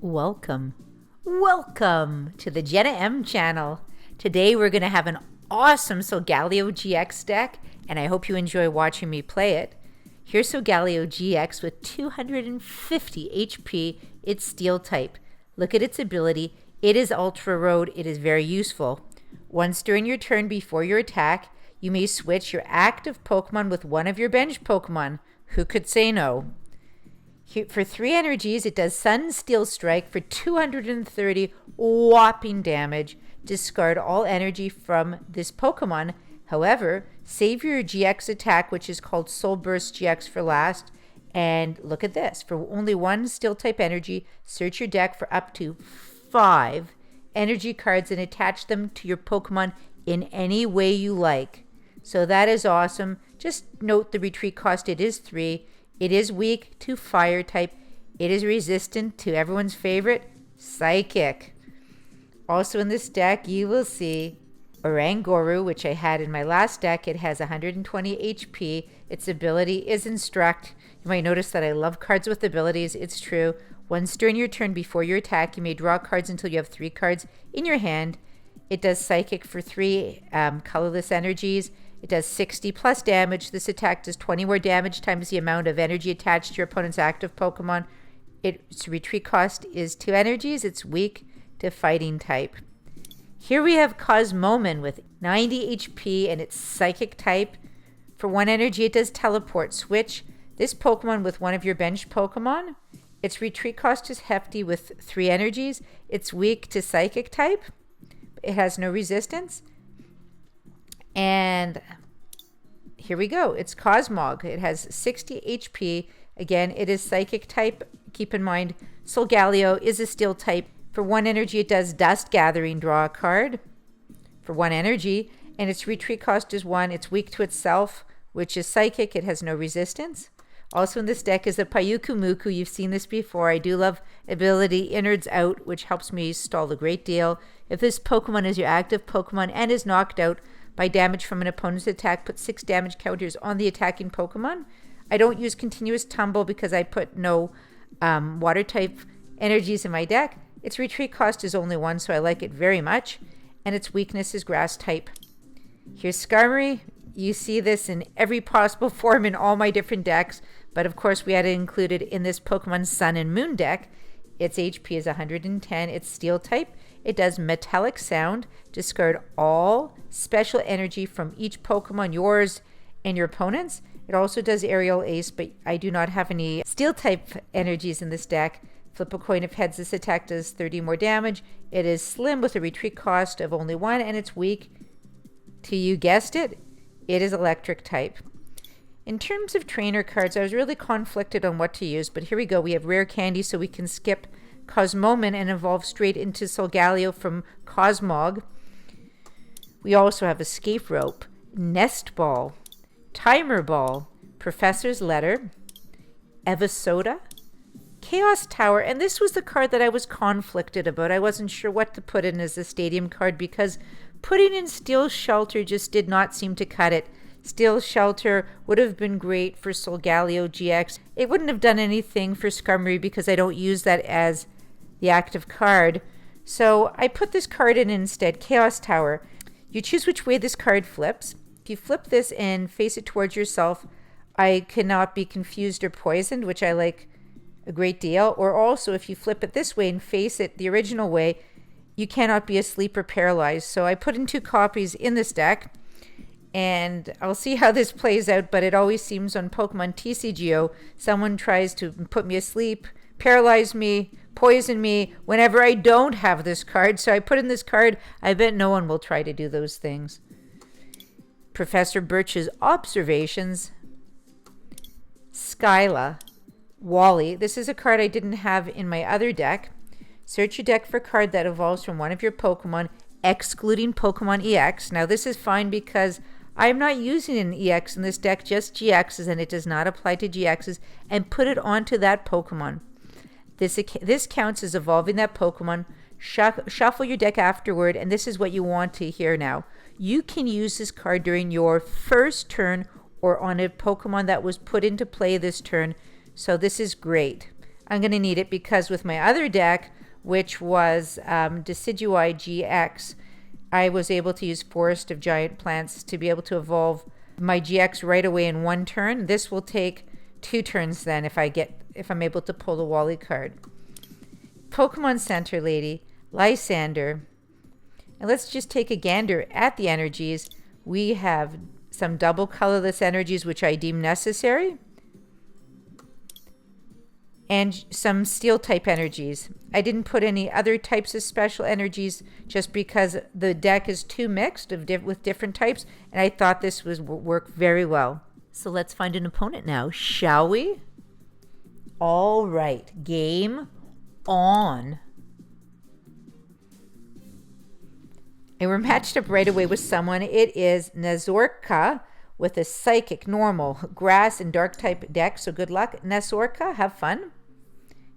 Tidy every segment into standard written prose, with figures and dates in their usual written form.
Welcome to the Jenna Em Channel. Today we're going to have an awesome Solgaleo GX deck, and I hope you enjoy watching me play it. Here's Solgaleo GX with 250 HP. It's Steel type. Look at its ability. It is Ultra Road. It is very useful. Once during your turn before your attack, you may switch your active Pokemon with one of your bench Pokemon. Who could say no? For 3 energies, it does Sun Steel Strike for 230 whopping damage. Discard all energy from this Pokemon. However, save your GX attack, which is called Soul Burst GX, for last. And look at this. For only 1 Steel type energy, search your deck for up to 5 energy cards and attach them to your Pokemon in any way you like. So that is awesome. Just note the retreat cost. It is 3. It is weak to Fire type. It is resistant to everyone's favorite, Psychic. Also in this deck, you will see Oranguru, which I had in my last deck. It has 120 HP. Its ability is Instruct. You might notice that I love cards with abilities. It's true. Once during your turn before your attack, you may draw cards until you have 3 cards in your hand. It does Psychic for 3 colorless energies. It does 60 plus damage. This attack does 20 more damage times the amount of energy attached to your opponent's active Pokemon. Its retreat cost is 2 energies. It's weak to Fighting type. Here we have Cosmoman with 90 HP and it's Psychic type. For 1 energy, it does Teleport. Switch this Pokemon with one of your bench Pokemon. Its retreat cost is hefty with 3 energies. It's weak to Psychic type. It has no resistance. And here we go. It's Cosmog. It has 60 HP. Again, it is Psychic type. Keep in mind, Solgaleo is a Steel type. For 1 energy, it does Dust Gathering. Draw a card for 1 energy. And its retreat cost is 1. It's weak to itself, which is Psychic. It has no resistance. Also in this deck is a Pyukumuku. You've seen this before. I do love ability Innards Out, which helps me stall a great deal. If this Pokemon is your active Pokemon and is knocked out by damage from an opponent's attack, put 6 damage counters on the attacking Pokemon. I don't use Continuous Tumble because I put no water type energies in my deck. Its retreat cost is only 1, so I like it very much. And its weakness is Grass type. Here's Skarmory. You see this in every possible form in all my different decks, but of course we had it included in this Pokemon Sun and Moon deck. Its HP is 110. It's Steel type. It does Metallic Sound. Discard all special energy from each Pokemon, yours and your opponent's. It also does Aerial Ace, but I do not have any Steel type energies in this deck. Flip a coin if heads. This attack does 30 more damage. It is slim with a retreat cost of only 1, and it's weak to, you guessed it, it is Electric type. In terms of trainer cards, I was really conflicted on what to use, but here we go. We have Rare Candy, so we can skip Cosmoman and evolve straight into Solgaleo from Cosmog. We also have Escape Rope, Nest Ball, Timer Ball, Professor's Letter, Evisoda, Chaos Tower, and this was the card that I was conflicted about. I wasn't sure what to put in as a stadium card because putting in Steel Shelter just did not seem to cut it. Steel Shelter would have been great for Solgaleo GX. It wouldn't have done anything for Skarmory because I don't use that as the active card. So I put this card in instead, Chaos Tower. You choose which way this card flips. If you flip this and face it towards yourself, I cannot be confused or poisoned, which I like a great deal. Or also, if you flip it this way and face it the original way, you cannot be asleep or paralyzed. So I put in 2 copies in this deck, and I'll see how this plays out, but it always seems on Pokemon TCGO, someone tries to put me asleep, paralyze me, poison me whenever I don't have this card. So I put in this card. I bet no one will try to do those things. Professor Birch's Observations, Skyla, Wally. This is a card I didn't have in my other deck. Search your deck for a card that evolves from one of your Pokemon, excluding Pokemon EX. Now this is fine because I'm not using an EX in this deck, just GXs, and it does not apply to GXs, and put it onto that Pokemon. This counts as evolving that Pokemon. Shuffle your deck afterward, and this is what you want to hear now. You can use this card during your first turn or on a Pokemon that was put into play this turn. So this is great. I'm going to need it because with my other deck, which was Decidueye GX, I was able to use Forest of Giant Plants to be able to evolve my GX right away in one turn. This will take 2 turns then if I'm able to pull the Wally card. Pokemon Center Lady, Lysander. And let's just take a gander at the energies. We have some double colorless energies, which I deem necessary, and some steel type energies. I didn't put any other types of special energies just because the deck is too mixed with different types, and I thought this would work very well. So let's find an opponent now, shall we? All right, game on. And we're matched up right away with someone. It is Nazorka with a Psychic, Normal, Grass, and Dark type deck. So good luck, Nazorka. Have fun.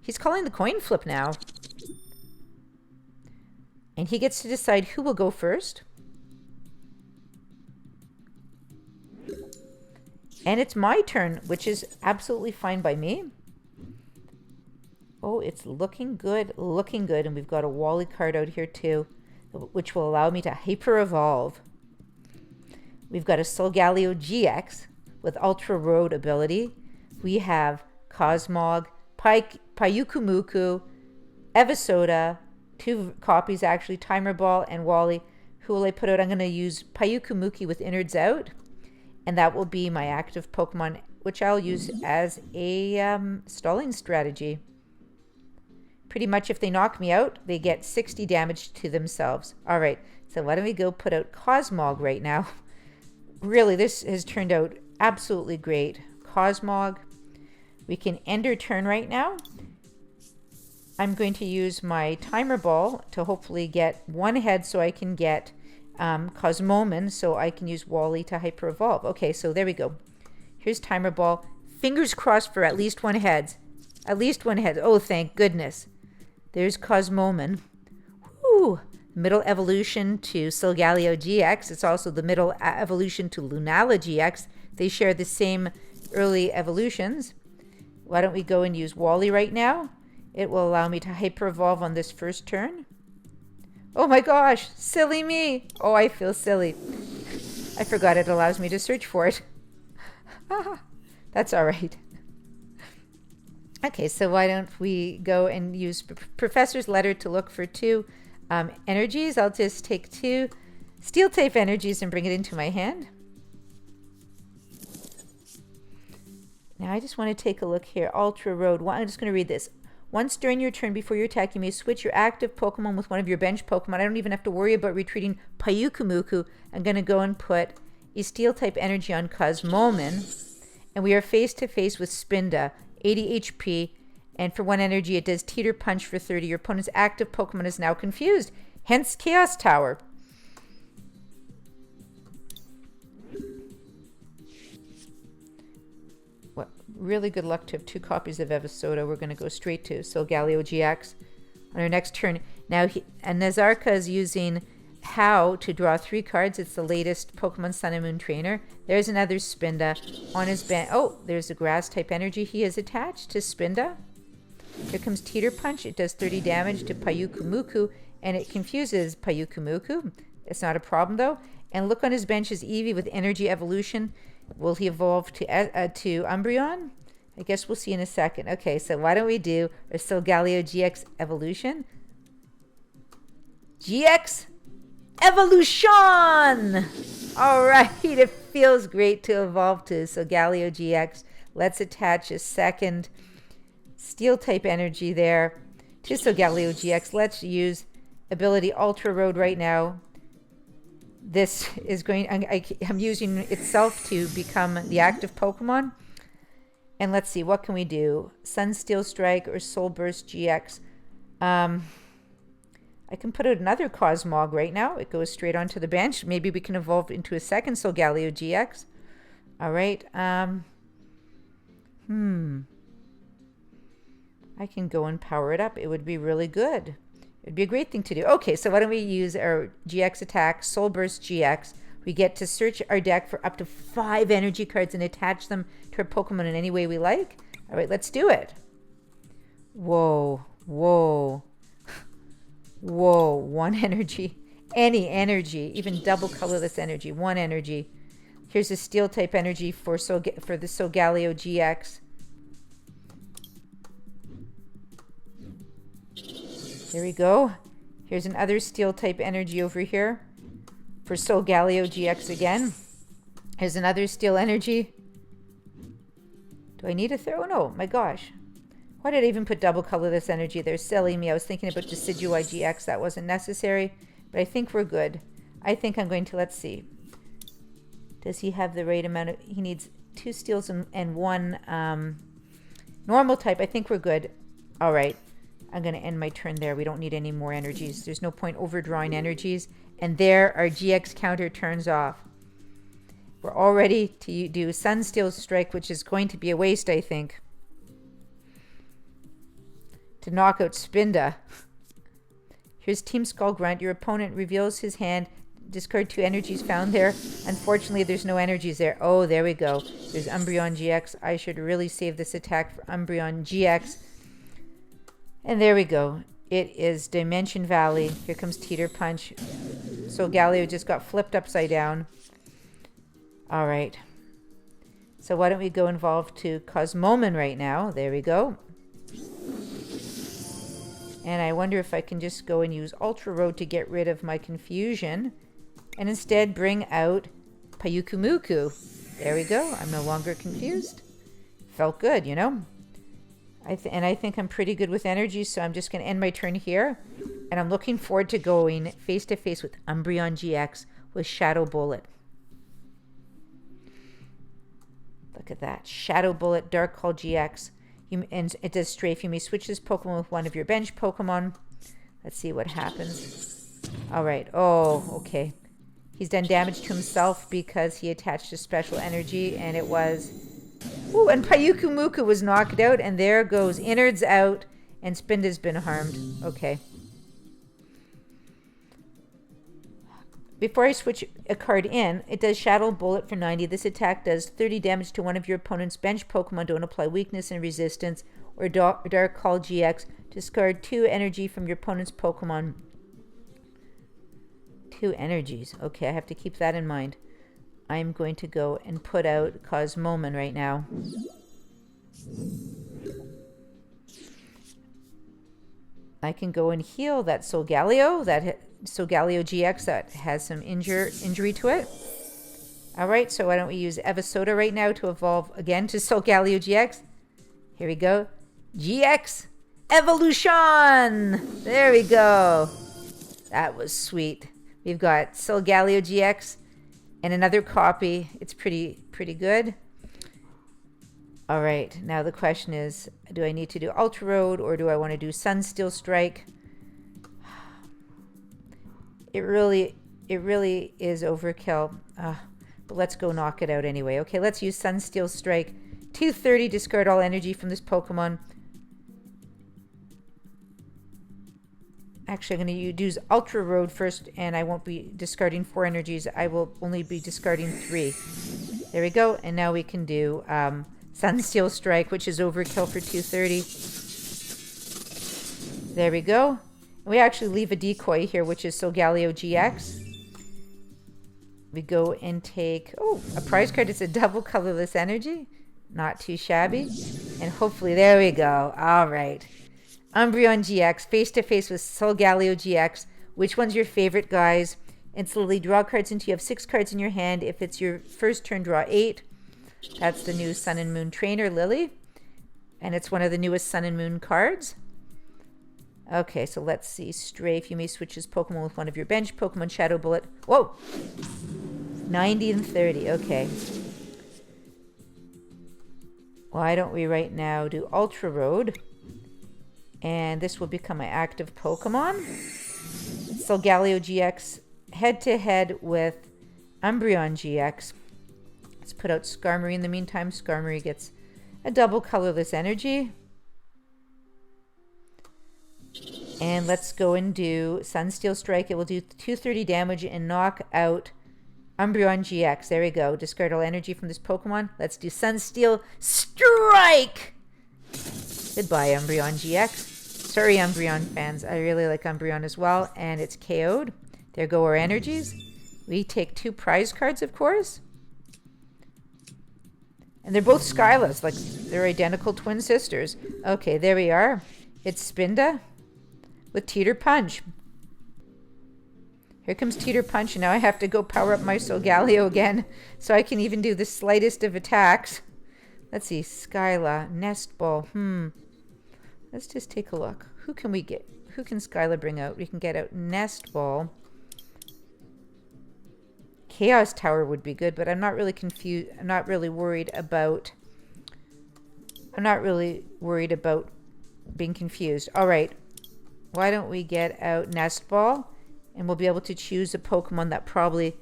He's calling the coin flip now. And he gets to decide who will go first. And it's my turn, which is absolutely fine by me. Oh, it's looking good, looking good. And we've got a Wally card out here too, which will allow me to hyper evolve. We've got a Solgaleo GX with Ultra Road ability. We have Cosmog, Payukumuku, Evisoda, 2 copies actually, Timer Ball, and Wally. Who will I put out? I'm going to use Payukumuki with Innards out, and that will be my active Pokemon, which I'll use as a stalling strategy. Pretty much if they knock me out, they get 60 damage to themselves. All right, so why don't we go put out Cosmog right now? Really, this has turned out absolutely great. Cosmog. We can end our turn right now. I'm going to use my Timer Ball to hopefully get 1 head so I can get Cosmoman, so I can use Wally to Hyper Evolve. Okay, so there we go. Here's Timer Ball. Fingers crossed for at least 1 head. At least 1 head. Oh, thank goodness. There's Cosmoman. Woo! Middle evolution to Solgaleo GX. It's also the middle evolution to Lunala GX. They share the same early evolutions. Why don't we go and use Wally right now? It will allow me to Hyper Evolve on this first turn. Oh my gosh, silly me. Oh, I feel silly. I forgot it allows me to search for it. That's all right. Okay, so why don't we go and use Professor's Letter to look for 2 energies. I'll just take 2 Steel type energies and bring it into my hand. Now I just want to take a look here. Ultra Road. I'm just going to read this. Once during your turn before you attack, you may switch your active Pokemon with one of your bench Pokemon. I don't even have to worry about retreating Payukumuku. I'm going to go and put a Steel type energy on Cosmoman. And we are face to face with Spinda, 80 HP. And for 1 energy, it does Teeter Punch for 30. Your opponent's active Pokemon is now confused. Hence Chaos Tower. What really good luck to have 2 copies of Evisoda. We're going to go straight to Solgaleo GX on our next turn. Now, Nazarka is using How to draw 3 cards. It's the latest Pokemon Sun and Moon trainer. There's another Spinda on his bench. Oh, there's a grass type energy he has attached to Spinda. Here comes Teeter Punch. It does 30 damage to Payukumuku, and it confuses Payukumuku. It's not a problem, though. And look on his bench is Eevee with Energy Evolution. Will he evolve to Umbreon? I guess we'll see in a second. Okay, so why don't we do a Solgaleo GX Evolution? GX Evolution! All right, it feels great to evolve to Solgaleo GX. Let's attach a second Steel type energy there to Solgaleo GX. Let's use ability Ultra Road right now. This is going, I'm using itself to become the active Pokemon. And let's see, what can we do? Sun Steel Strike or Soul Burst GX. I can put out another Cosmog right now. It goes straight onto the bench. Maybe we can evolve into a second Solgaleo GX. All right. I can go and power it up. It would be really good. It'd be a great thing to do. Okay, so why don't we use our GX attack, Soul Burst GX. We get to search our deck for up to 5 energy cards and attach them to our Pokemon in any way we like. All right, let's do it. Whoa, whoa, whoa. One energy. Any energy, even double colorless energy. One energy. Here's a steel type energy for the Solgaleo GX. There we go. Here's another steel type energy over here for Solgaleo GX again. Here's another steel energy. Do I need a throw? Oh, no, my gosh. Why did I even put double colorless energy there? Silly me. I was thinking about Decidueye GX. That wasn't necessary, but I think we're good. I think I'm going to, let's see. Does he have the right amount of, he needs 2 steels and 1 normal type. I think we're good. All right. I'm going to end my turn there. We don't need any more energies. There's no point overdrawing energies. And there, our GX counter turns off. We're all ready to do Sunsteel Strike, which is going to be a waste, I think, to knock out Spinda. Here's Team Skull Grunt. Your opponent reveals his hand. Discard 2 energies found there. Unfortunately, there's no energies there. Oh, there we go. There's Umbreon GX. I should really save this attack for Umbreon GX. And there we go. It is Dimension Valley. Here comes Teeter Punch. Solgaleo just got flipped upside down. All right. So why don't we go involved to Cosmoman right now. There we go. And I wonder if I can just go and use Ultra Road to get rid of my confusion. And instead bring out Payukumuku. There we go. I'm no longer confused. Felt good, you know. I think I'm pretty good with energy, so I'm just going to end my turn here. And I'm looking forward to going face-to-face with Umbreon GX with Shadow Bullet. Look at that. Shadow Bullet, Dark Call GX. And it does strafe. You may switch this Pokemon with one of your bench Pokemon. Let's see what happens. All right. Oh, okay. He's done damage to himself because he attached a special energy, and it was... Ooh, and Payukumuku was knocked out, and there goes Innards out, and Spinda's been harmed. Okay. Before I switch a card in, it does Shadow Bullet for 90. This attack does 30 damage to one of your opponent's bench Pokemon. Don't apply weakness and resistance. Or Dark Call GX. Discard 2 energy from your opponent's Pokemon. 2 energies. Okay, I have to keep that in mind. I'm going to go and put out Cosmoman right now. I can go and heal that Solgaleo, Solgaleo GX that has some injury to it. All right, so why don't we use Evosoda right now to evolve again to Solgaleo GX. Here we go. GX Evolution! There we go. That was sweet. We've got Solgaleo GX and another copy. It's pretty good. All right, now the question is, do I need to do Ultra Road or do I want to do Sunsteel Strike? It really is overkill. But let's go knock it out anyway. Okay, let's use Sunsteel Strike. 230, discard all energy from this Pokemon. Actually, I'm going to use Ultra Road first, and I won't be discarding 4 energies. I will only be discarding 3. There we go. And now we can do Sunsteel Strike, which is overkill for 230. There we go. We actually leave a decoy here, which is Solgaleo GX. We go and take, a prize card. It's a double colorless energy. Not too shabby. And hopefully, there we go. All right. Umbreon GX, face-to-face with Solgaleo GX. Which one's your favorite, guys? Instantly draw cards until you have 6 cards in your hand. If it's your first turn, draw 8. That's the new Sun and Moon Trainer, Lily. And it's one of the newest Sun and Moon cards. Okay, so let's see. Strafe, you may switch this Pokemon with one of your bench Pokemon. Shadow Bullet. Whoa! 90 and 30. Okay. Why don't we right now do Ultra Road? And this will become my active Pokemon. Solgaleo GX head-to-head with Umbreon GX. Let's put out Skarmory in the meantime. Skarmory gets a double colorless energy. And let's go and do Sunsteel Strike. It will do 230 damage and knock out Umbreon GX. There we go. Discard all energy from this Pokemon. Let's do Sunsteel Strike! Goodbye, Umbreon GX. Sorry, Umbreon fans. I really like Umbreon as well, and it's KO'd. There go our energies. We take 2 prize cards, of course. And they're both Skylas, like they're identical twin sisters. Okay, there we are. It's Spinda with Teeter Punch. Here comes Teeter Punch, and now I have to go power up my Solgaleo again so I can even do the slightest of attacks. Let's see, Skyla, Nest Ball. Let's just take a look. Who can we get? Who can Skyla bring out? We can get out Nest Ball. Chaos Tower would be good, but I'm not really confused. I'm not really worried about being confused. All right. Why don't we get out Nest Ball, and we'll be able to choose a Pokemon that probably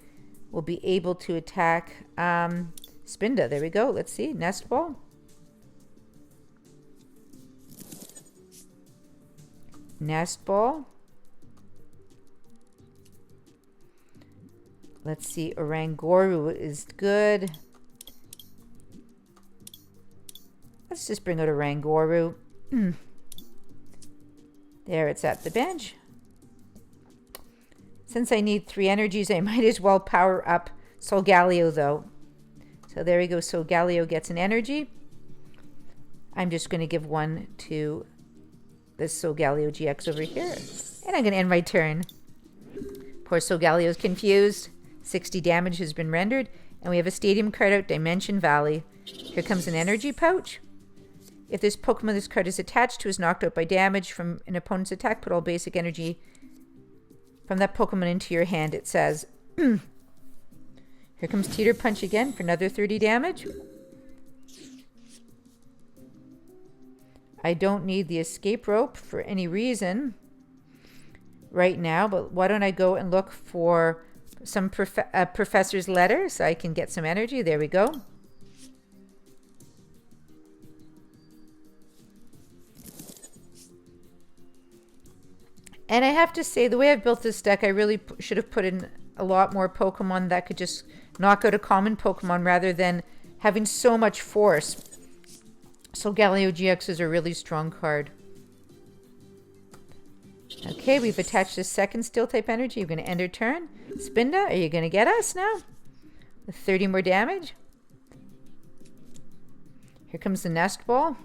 will be able to attack Spinda. There we go. Let's see. Nest Ball. Nest Ball. Let's see. Oranguru is good. Let's just bring out Oranguru. There, it's at the bench. Since I need 3 energies, I might as well power up Solgaleo, though. So there we go. Solgaleo gets an energy. I'm just going to give one to this Solgaleo GX over here. And I'm going to end my turn. Poor Solgaleo's confused. 60 damage has been rendered. And we have a stadium card out, Dimension Valley. Here comes an energy pouch. If this Pokemon this card is attached to is knocked out by damage from an opponent's attack, put all basic energy from that Pokemon into your hand, it says. Here comes Teeter Punch again for another 30 damage. I don't need the escape rope for any reason right now, but why don't I go and look for some professor's letter so I can get some energy. There we go. And I have to say, the way I've built this deck, I really should have put in a lot more Pokemon that could just knock out a common Pokemon rather than having so much force. Solgaleo GX is a really strong card. Okay, we've attached a second Steel-type energy. We're going to end our turn. Spinda, are you going to get us now? With 30 more damage. Here comes the Nest Ball.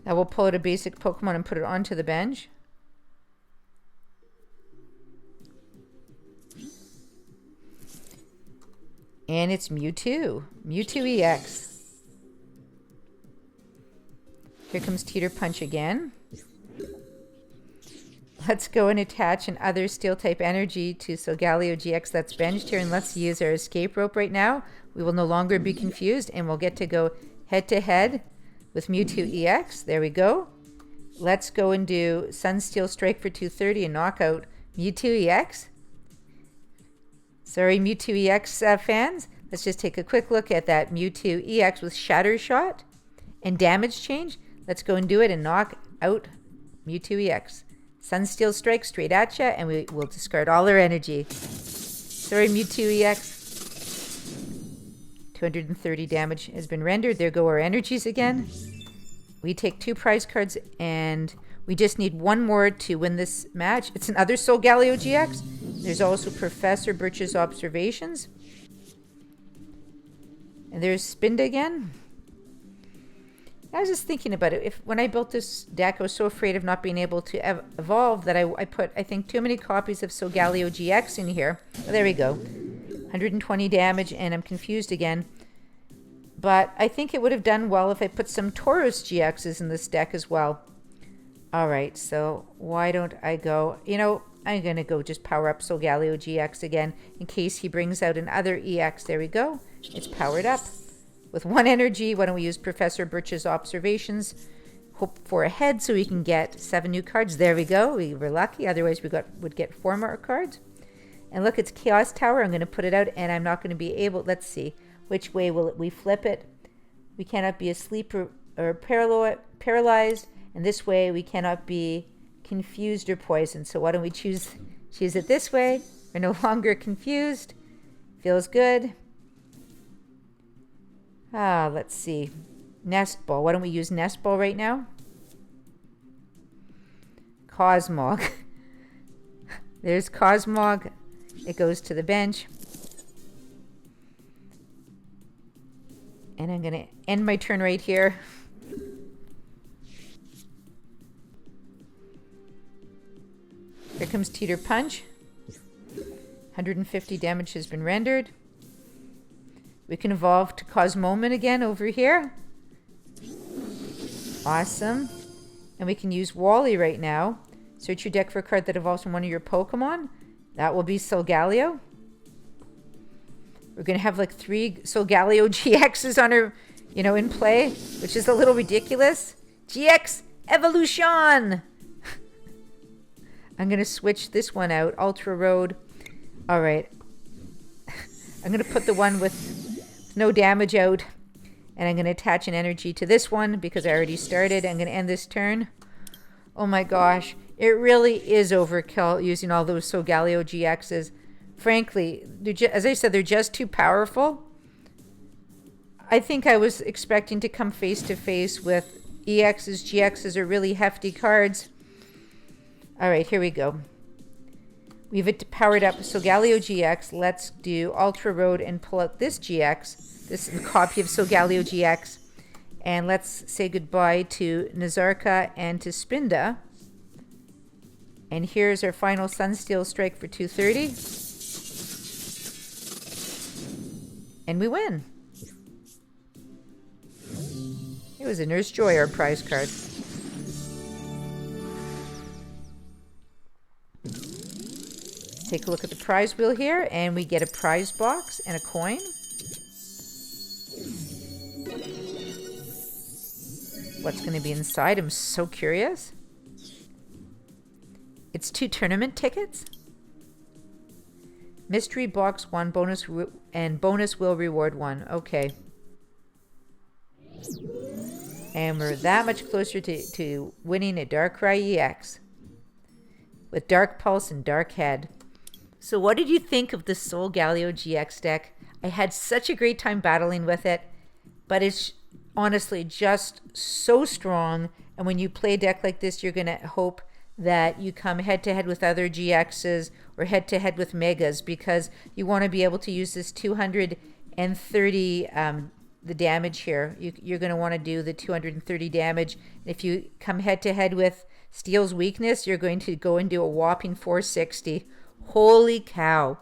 Now we'll pull out a basic Pokemon and put it onto the bench. And it's Mewtwo. Mewtwo EX. Here comes Teeter Punch again. Let's go and attach another Steel-type energy to Solgaleo GX that's benched here, and let's use our escape rope right now. We will no longer be confused, and we'll get to go head-to-head with Mewtwo EX. There we go. Let's go and do Sunsteel Strike for 230 and knock out Mewtwo EX. Sorry, Mewtwo EX fans. Let's just take a quick look at that Mewtwo EX with Shatter Shot and Damage Change. Let's go and do it and knock out Mewtwo EX. Sunsteel Strike straight at ya, and we will discard all our energy. Sorry, Mewtwo EX. 230 damage has been rendered. There go our energies again. We take 2 prize cards, and we just need 1 more to win this match. It's another Solgaleo GX. There's also Professor Birch's Observations. And there's Spinda again. I was just thinking about it. When I built this deck, I was so afraid of not being able to evolve that I put, I think, too many copies of Solgaleo GX in here. Well, there we go. 120 damage, and I'm confused again. But I think it would have done well if I put some Tauros GXs in this deck as well. All right, so why don't I go... You know, I'm going to go just power up Solgaleo GX again in case he brings out another EX. There we go. It's powered up. With 1 energy, why don't we use Professor Birch's Observations? Hope for a head so we can get 7 new cards. There we go. We were lucky. Otherwise, we would get 4 more cards. And look, it's Chaos Tower. I'm going to put it out, and I'm not going to be able... Let's see. Which way will we flip it? We cannot be asleep or paralyzed. And this way, we cannot be confused or poisoned. So why don't we choose it this way? We're no longer confused. Feels good. Let's see. Nest Ball. Why don't we use Nest Ball right now? Cosmog. There's Cosmog. It goes to the bench. And I'm going to end my turn right here. Here comes Teeter Punch. 150 damage has been rendered. We can evolve to Cosmoman again over here. Awesome. And we can use Wally right now. Search your deck for a card that evolves from one of your Pokemon. That will be Solgaleo. We're going to have like 3 Solgaleo GXs on her, in play, which is a little ridiculous. GX Evolution! I'm going to switch this one out. Ultra Road. All right. I'm going to put the one with no damage out. And I'm going to attach an energy to this one because I already started. I'm going to end this turn. Oh my gosh. It really is overkill using all those Solgaleo GXs. Frankly, as I said, they're just too powerful. I think I was expecting to come face to face with EXs. GXs are really hefty cards. All right, here we go. We've powered up Solgaleo GX. Let's do Ultra Road and pull out this GX. This is a copy of Solgaleo GX. And let's say goodbye to Nazarka and to Spinda. And here's our final Sunsteel Strike for 230. And we win. It was a Nurse Joy, our prize card. Take a look at the prize wheel here, and we get a prize box and a coin. What's going to be inside? I'm so curious. It's 2 tournament tickets. Mystery box 1, bonus and bonus will reward 1. Okay. And we're that much closer to winning a Darkrai EX with Dark Pulse and Dark Head. So what did you think of the Solgaleo GX deck? I had such a great time battling with it, but it's honestly just so strong. And when you play a deck like this, you're going to hope that you come head-to-head with other GXs or head-to-head with Megas, because you want to be able to use this 230, the damage here. You're going to want to do the 230 damage. If you come head-to-head with Steel's weakness, you're going to go and do a whopping 460. Holy cow.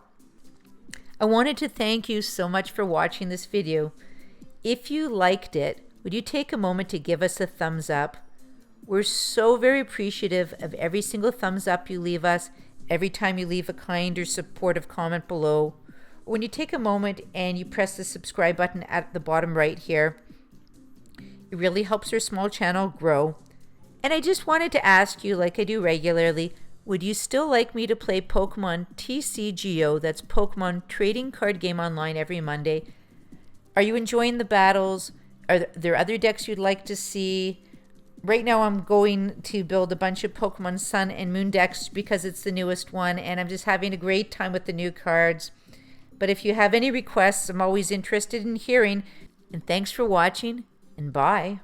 I wanted to thank you so much for watching this video. If you liked it, would you take a moment to give us a thumbs up? We're so very appreciative of every single thumbs up you leave us, every time you leave a kind or supportive comment below. When you take a moment and you press the subscribe button at the bottom right here, it really helps our small channel grow. And I just wanted to ask you, like I do regularly, would you still like me to play Pokemon TCGO, that's Pokemon Trading Card Game Online, every Monday? Are you enjoying the battles? Are there other decks you'd like to see? Right now I'm going to build a bunch of Pokemon Sun and Moon decks because it's the newest one, and I'm just having a great time with the new cards. But if you have any requests, I'm always interested in hearing. And thanks for watching, and bye.